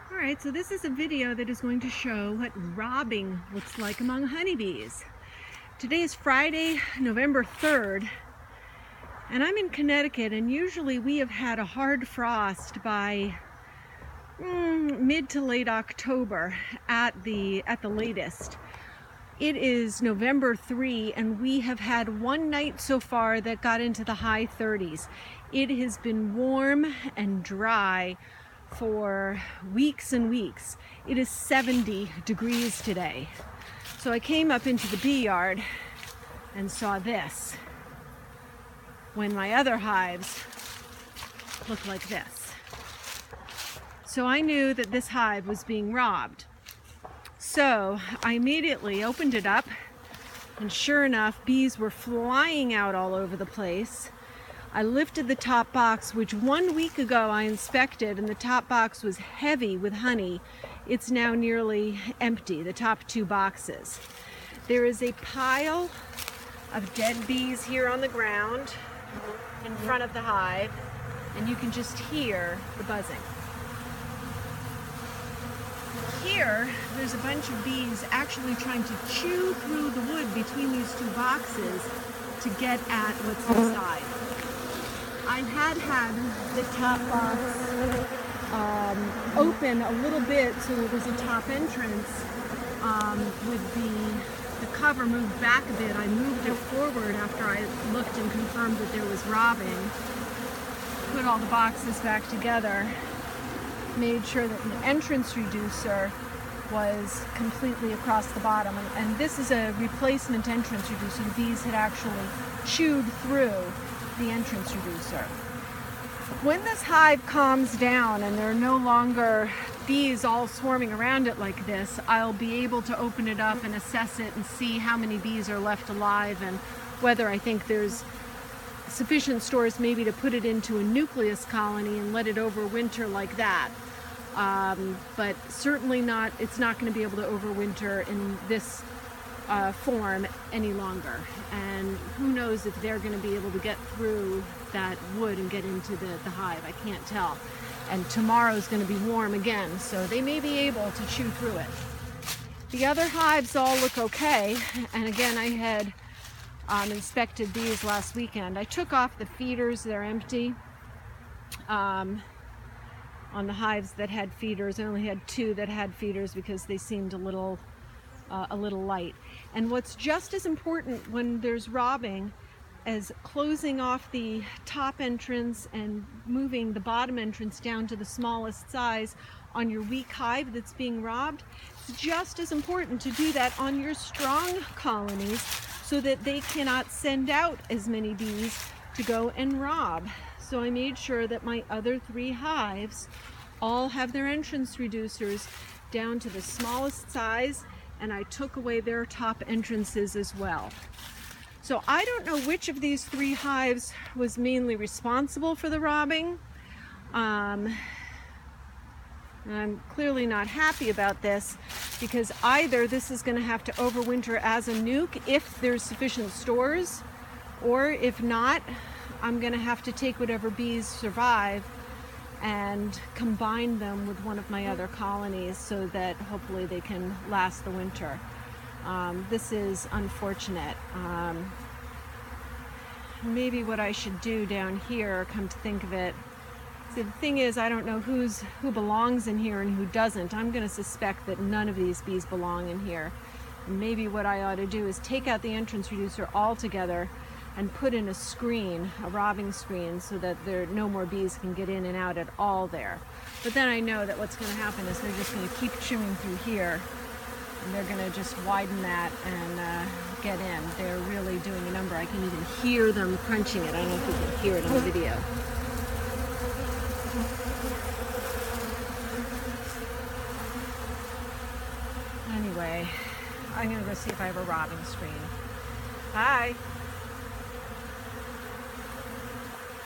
Alright, so this is a video that is going to show what robbing looks like among honeybees. Today is Friday, November 3rd, and I'm in Connecticut, and usually we have had a hard frost by mid to late October at the latest. It is November 3 and we have had one night so far that got into the high 30s. It has been warm and dry for weeks and weeks. It is 70 degrees today. So I came up into the bee yard and saw this when my other hives look like this. So I knew that this hive was being robbed. So I immediately opened it up, and sure enough, bees were flying out all over the place. I lifted the top box, which 1 week ago I inspected, and the top box was heavy with honey. It's now nearly empty, the top two boxes. There is a pile of dead bees here on the ground in front of the hive, and you can just hear the buzzing. Here, there's a bunch of bees actually trying to chew through the wood between these two boxes to get at what's inside. I had the top box open a little bit so there was a top entrance with the cover moved back a bit. I moved it forward after I looked and confirmed that there was robbing. Put all the boxes back together. Made sure that the entrance reducer was completely across the bottom, and this is a replacement entrance reducer. The bees had actually chewed through the entrance reducer. When this hive calms down and there are no longer bees all swarming around it like this, I'll be able to open it up and assess it and see how many bees are left alive and whether I think there's sufficient stores maybe to put it into a nucleus colony and let it overwinter like that. But certainly not, it's not going to be able to overwinter in this form any longer. And who knows if they're going to be able to get through that wood and get into the hive. I can't tell. And tomorrow's going to be warm again, so they may be able to chew through it. The other hives all look okay, and again I had inspected these last weekend. I took off the feeders, they're empty. On the hives that had feeders, I only had two that had feeders because they seemed a little light. And what's just as important when there's robbing as closing off the top entrance and moving the bottom entrance down to the smallest size on your weak hive that's being robbed, it's just as important to do that on your strong colonies so that they cannot send out as many bees to go and rob. So I made sure that my other three hives all have their entrance reducers down to the smallest size, and I took away their top entrances as well. So I don't know which of these three hives was mainly responsible for the robbing. I'm clearly not happy about this because either this is going to have to overwinter as a nuke if there's sufficient stores, or if not, I'm going to have to take whatever bees survive and combine them with one of my other colonies so that hopefully they can last the winter. This is unfortunate. Maybe what I should do down here, come to think of it, see, the thing is I don't know who belongs in here and who doesn't. I'm going to suspect that none of these bees belong in here. And maybe what I ought to do is take out the entrance reducer altogether and put in a screen, a robbing screen, so that no more bees can get in and out at all there. But then I know that what's going to happen is they're just going to keep chewing through here, and they're going to just widen that and get in. They're really doing a number. I can even hear them crunching it. I don't know if you can hear it on the video. Anyway, I'm going to go see if I have a robbing screen. Bye.